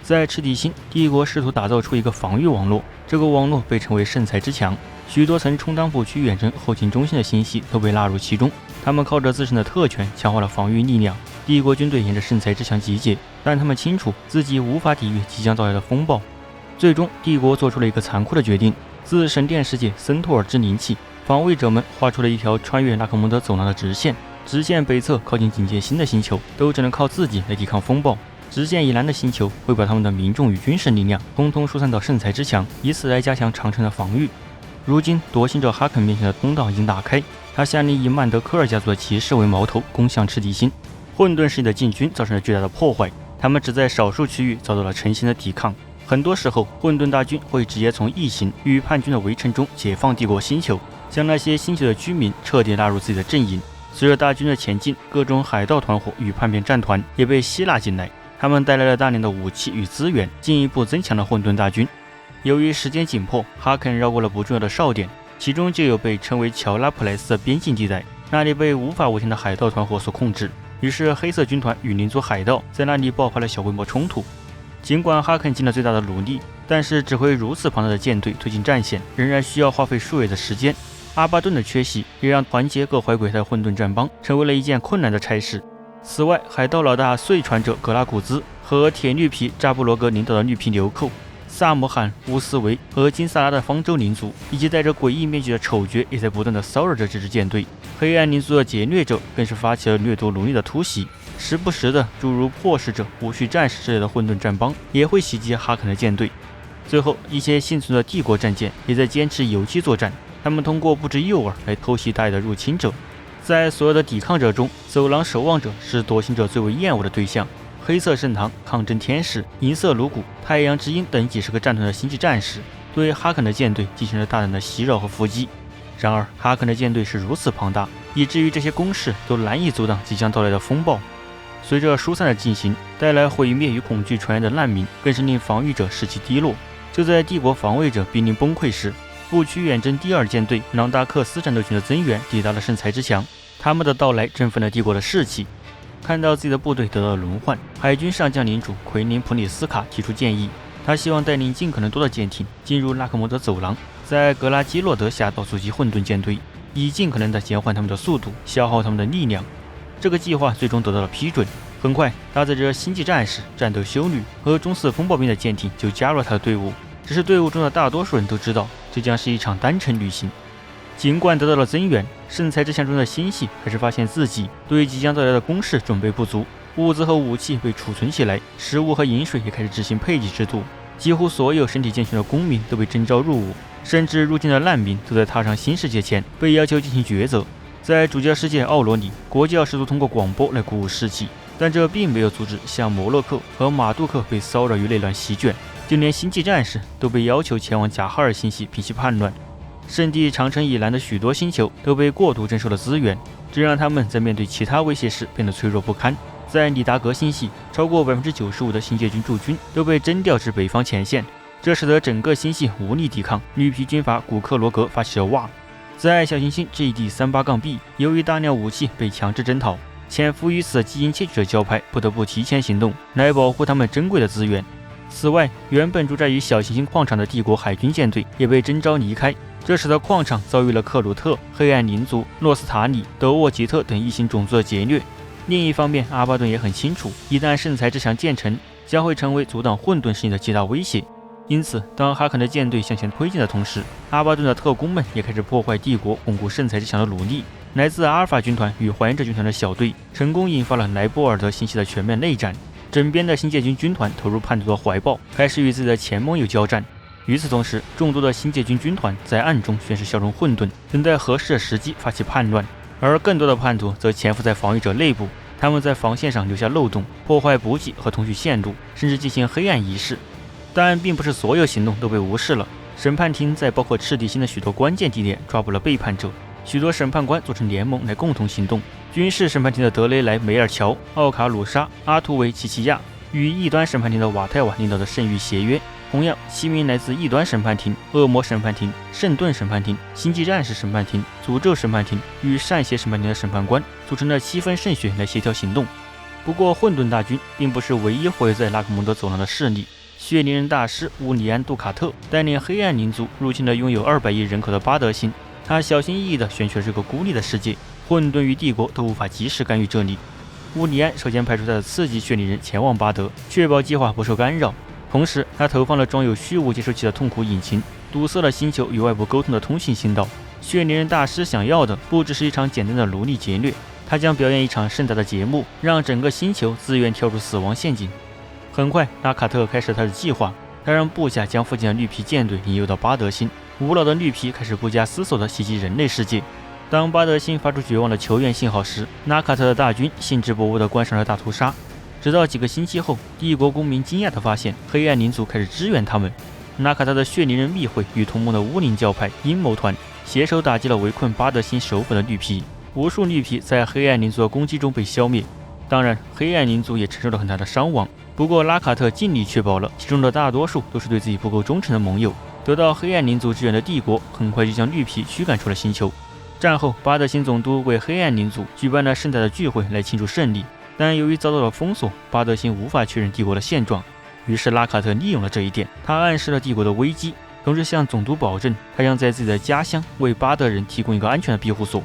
在赤地星，帝国试图打造出一个防御网络，这个网络被称为圣才之墙，许多曾充当部区远征后勤中心的星系都被纳入其中。他们靠着自身的特权强化了防御力量。帝国军队沿着圣才之墙集结，但他们清楚自己无法抵御即将到来的风暴。最终，帝国做出了一个残酷的决定：自神殿世界森托尔之灵起，防卫者们画出了一条穿越拉克蒙德走廊的直线。直线北侧靠近警戒星的星球都只能靠自己来抵抗风暴。直线以南的星球会把他们的民众与军事力量通通疏散到圣才之墙，以此来加强长城的防御。如今，夺行者哈肯面前的通道已经打开，他下令以曼德科尔家族的骑士为矛头，攻向赤地星。混沌势力的进军造成了巨大的破坏，他们只在少数区域遭到了成型的抵抗。很多时候，混沌大军会直接从异形与叛军的围城中解放帝国星球，将那些星球的居民彻底纳入自己的阵营。随着大军的前进，各种海盗团伙与叛变战团也被吸纳进来。他们带来了大量的武器与资源，进一步增强了混沌大军。由于时间紧迫，哈肯绕过了不重要的哨点，其中就有被称为乔拉普莱斯的边境地带，那里被无法无天的海盗团伙所控制。于是黑色军团与民族海盗在那里爆发了小规模冲突。尽管哈肯尽了最大的努力，但是指挥如此庞大的舰队推进战线，仍然需要花费数月的时间。阿巴顿的缺席也让团结各怀鬼胎的混沌战帮成为了一件困难的差事。此外，海盗老大碎船者格拉古兹和铁绿皮扎布罗格领导的绿皮流寇、萨姆罕、乌斯维和金萨拉的方舟领族，以及戴着诡异面具的丑角，也在不断的骚扰着这支舰队。黑暗领族的劫掠者更是发起了掠夺奴隶的突袭，时不时的诸如破使者、无序战士之类的混沌战帮也会袭击哈肯的舰队。最后，一些幸存的帝国战舰也在坚持游击作战，他们通过布置诱饵来偷袭大野的入侵者。在所有的抵抗者中，走廊守望者是夺行者最为厌恶的对象。黑色圣堂、抗争天使、银色颅骨、太阳之鹰等几十个战团的星际战士对哈肯的舰队进行了大胆的袭扰和伏击。然而，哈肯的舰队是如此庞大，以至于这些攻势都难以阻挡即将到来的风暴。随着疏散的进行，带来毁灭与恐惧传言的难民更是令防御者士气低落。就在帝国防卫者濒临崩溃时，部区远征第二舰队朗达克斯战斗群的增援抵达了圣才之墙，他们的到来振奋了帝国的士气。看到自己的部队得到了轮换，海军上将领主奎林普里斯卡提出建议，他希望带领尽可能多的舰艇进入拉克摩德走廊，在格拉基洛德峡岛阻击混沌舰队，以尽可能的减缓他们的速度，消耗他们的力量。这个计划最终得到了批准。很快，搭载着星际战士、战斗修女和中四风暴兵的舰艇就加入了他的队伍。只是队伍中的大多数人都知道，这将是一场单程旅行。尽管得到了增援，圣才之墙中的星系还是发现自己对即将到来的攻势准备不足，物资和武器被储存起来，食物和饮水也开始执行配给制度。几乎所有身体健全的公民都被征召入伍，甚至入境的难民都在踏上新世界前被要求进行抉择。在主教世界奥罗里，国教试图通过广播来鼓舞士气，但这并没有阻止像摩洛克和马杜克被骚扰与内乱席卷，就连星际战士都被要求前往贾哈尔星系平息叛乱。圣地长城以南的许多星球都被过度征收了资源，这让他们在面对其他威胁时变得脆弱不堪。在里达格星系，超过 95% 的星界军驻军都被征调至北方前线，这使得整个星系无力抵抗绿皮军阀古克罗格发起了哇。在小行星 GD38-B， 由于大量武器被强制征讨，潜伏于此的基因窃取者教派不得不提前行动来保护他们珍贵的资源。此外，原本驻扎于小行星矿场的帝国海军舰队也被征召离开，这使得矿场遭遇了克鲁特、黑暗灵族、诺斯塔里、德沃吉特等异形种族的劫掠。另一方面，阿巴顿也很清楚，一旦圣才之墙建成，将会成为阻挡混沌势力的极大威胁。因此，当哈肯的舰队向前推进的同时，阿巴顿的特工们也开始破坏帝国巩固圣才之墙的努力。来自阿尔法军团与还原者军团的小队成功引发了莱波尔德星系的全面内战，整编的星界军军团投入叛徒的怀抱，开始与自己的前盟友交战。与此同时，众多的星界军军团在暗中宣誓效忠混沌，等待合适的时机发起叛乱，而更多的叛徒则潜伏在防御者内部，他们在防线上留下漏洞，破坏补给和通讯线路，甚至进行黑暗仪式。但并不是所有行动都被无视了，审判庭在包括赤地星的许多关键地点抓捕了背叛者，许多审判官组成联盟来共同行动。军事审判庭的德雷莱梅尔乔、奥卡鲁沙、阿图维奇奇亚与异端审判庭的瓦泰瓦领导的圣域协约，同样7名来自异端审判庭、恶魔审判庭、圣盾审判庭、星际战士审判庭、诅咒审判庭与善邪审判庭的审判官组成了7分圣血来协调行动。不过，混沌大军并不是唯一活跃在拉克蒙德走廊的势力。血灵人大师乌里安·杜卡特带领黑暗领族入侵了拥有200亿人口的巴德星。他小心翼翼地选取了这个孤立的世界，混沌与帝国都无法及时干预这里。乌里安首先派出他的次级血灵人前往巴德，确保计划不受干扰。同时，他投放了装有虚无接收器的痛苦引擎，堵塞了星球与外部沟通的通信信道。血灵人大师想要的不只是一场简单的奴隶劫掠，他将表演一场盛大的节目，让整个星球自愿跳入死亡陷阱。很快，拉卡特开始了他的计划，他让部下将附近的绿皮舰队引诱到巴德星，无脑的绿皮开始不加思索地袭击人类世界。当巴德星发出绝望的求援信号时，拉卡特的大军兴致勃勃地关上了大屠杀。直到几个星期后，帝国公民惊讶地发现黑暗领族开始支援他们。拉卡特的血灵人密会与同盟的巫灵教派阴谋团携手打击了围困巴德星首府的绿皮，无数绿皮在黑暗领族的攻击中被消灭。当然，黑暗领族也承受了很大的伤亡。不过拉卡特尽力确保了其中的大多数都是对自己不够忠诚的盟友。得到黑暗领族支援的帝国很快就将绿皮驱赶出了星球。战后，巴德星总督为黑暗领族举办了盛大的聚会来庆祝胜利，但由于遭到了封锁，巴德星无法确认帝国的现状。于是拉卡特利用了这一点，他暗示了帝国的危机，同时向总督保证他将在自己的家乡为巴德人提供一个安全的庇护所。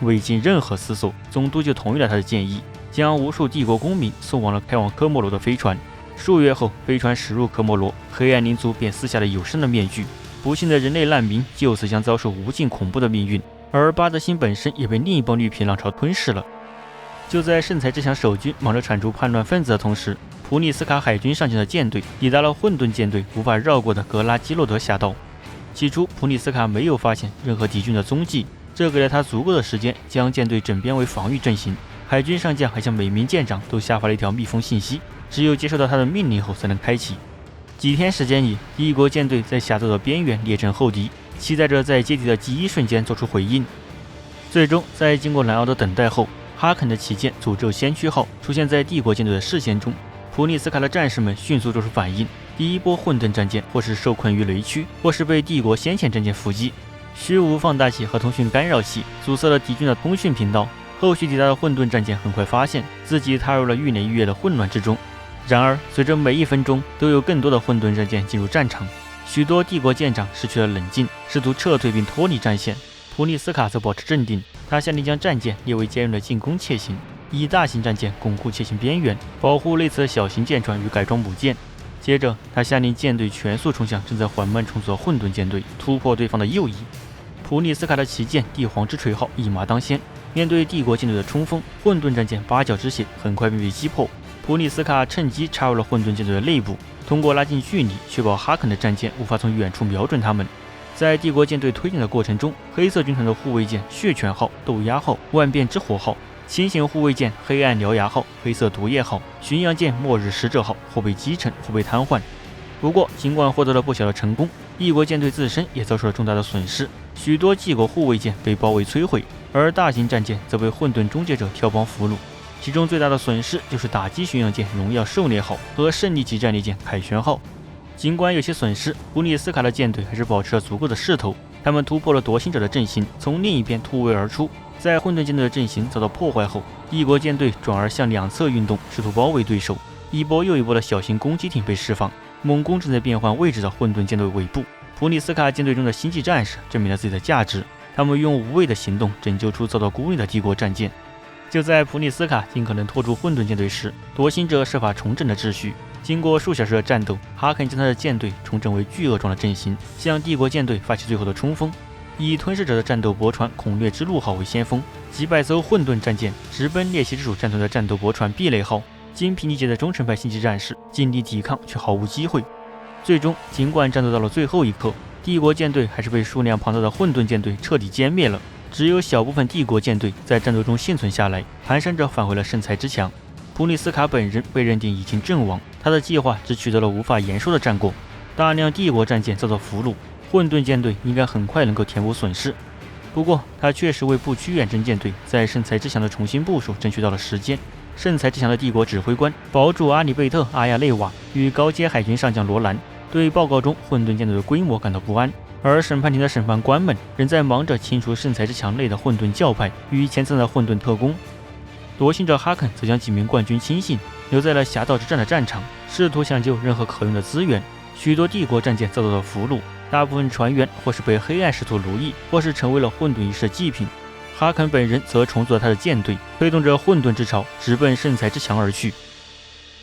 未经任何思索，总督就同意了他的建议，将无数帝国公民送往了开往科莫罗的飞船。数月后，飞船驶入科莫罗，黑暗领族便撕下了有声的面具。不幸的人类难民就此将遭受无尽恐怖的命运，而巴德星本身也被另一帮绿皮浪潮吞噬了。就在圣才之墙守军忙着铲除叛乱分子的同时，普里斯卡海军上将的舰队抵达了混沌舰队无法绕过的格拉基洛德峡道。起初，普里斯卡没有发现任何敌军的踪迹，这给了他足够的时间将舰队整编为防御阵型。海军上将还向每名舰长都下发了一条密封信息，只有接受到他的命令后才能开启。几天时间里，帝国舰队在峡道的边缘列阵候敌，期待着在接敌的第一瞬间做出回应。最终，在经过难熬的等待后，哈肯的旗舰诅咒先驱号出现在帝国舰队的视线中。普利斯卡的战士们迅速做出反应，第一波混沌战舰或是受困于雷区，或是被帝国先遣战舰伏击。虚无放大器和通讯干扰器阻塞了敌军的通讯频道。后续抵达的混沌战舰很快发现自己踏入了愈演愈烈的混乱之中。然而，随着每一分钟都有更多的混沌战舰进入战场，许多帝国舰长失去了冷静，试图撤退并脱离战线。普利斯卡则保持镇定，他下令将战舰列为坚韧的进攻切型，以大型战舰巩固切型边缘，保护类似的小型舰船与改装母舰。接着，他下令舰队全速冲向正在缓慢重组的混沌舰队，突破对方的右翼。普利斯卡的旗舰帝皇之锤号一马当先，面对帝国舰队的冲锋，混沌战舰八角之血很快便被击破。普利斯卡趁机插入了混沌舰队的内部，通过拉近距离，确保哈肯的战舰无法从远处瞄准他们。在帝国舰队推进的过程中，黑色军团的护卫舰血泉号、豆芽号、万变之火号，轻型护卫舰黑暗獠牙号、黑色毒液号，巡洋舰末日使者号或被击沉或被瘫痪。不过，尽管获得了不小的成功，帝国舰队自身也遭受了重大的损失，许多帝国护卫舰被包围摧毁，而大型战舰则被混沌终结者挑帮俘虏。其中最大的损失就是打击巡洋舰荣耀狩猎号和胜利级战列舰凯旋号。尽管有些损失，普利斯卡的舰队还是保持了足够的势头。他们突破了夺心者的阵型，从另一边突围而出。在混沌舰队的阵型遭到破坏后，帝国舰队转而向两侧运动，试图包围对手。一波又一波的小型攻击艇被释放，猛攻正在变换位置的混沌舰队尾部。普利斯卡舰队中的星际战士证明了自己的价值，他们用无畏的行动拯救出遭到孤立的帝国战舰。就在普利斯卡尽可能拖住混沌舰队时，夺心者设法重整了秩序。经过数小时的战斗，哈肯将他的舰队重整为巨鳄状的阵型，向帝国舰队发起最后的冲锋。以吞噬者的战斗驳船孔略之路号为先锋，几百艘混沌战舰直奔裂隙之主战团的战斗驳船壁垒号。精疲力竭的忠诚派星际战士尽力抵抗，却毫无机会。最终，尽管战斗到了最后一刻，帝国舰队还是被数量庞大的混沌舰队彻底歼灭了。只有小部分帝国舰队在战斗中幸存下来，蹒跚着返回了圣才之墙。普利斯卡本人被认定已经阵亡，他的计划只取得了无法言说的战果。大量帝国战舰遭到俘虏，混沌舰队应该很快能够填补损失。不过，他确实为不屈远征舰队在圣才之墙的重新部署争取到了时间。圣才之墙的帝国指挥官堡主阿里贝特·阿亚内瓦与高阶海军上将罗兰对报告中混沌舰队的规模感到不安，而审判庭的审判官们仍在忙着清除圣才之墙内的混沌教派与潜藏的混沌特工。夺心者哈肯则将几名冠军亲信留在了侠盗之战的战场，试图抢救任何可用的资源。许多帝国战舰遭到了俘虏，大部分船员或是被黑暗使徒奴役，或是成为了混沌仪式的祭品。哈肯本人则重组了他的舰队，推动着混沌之潮直奔圣才之墙而去。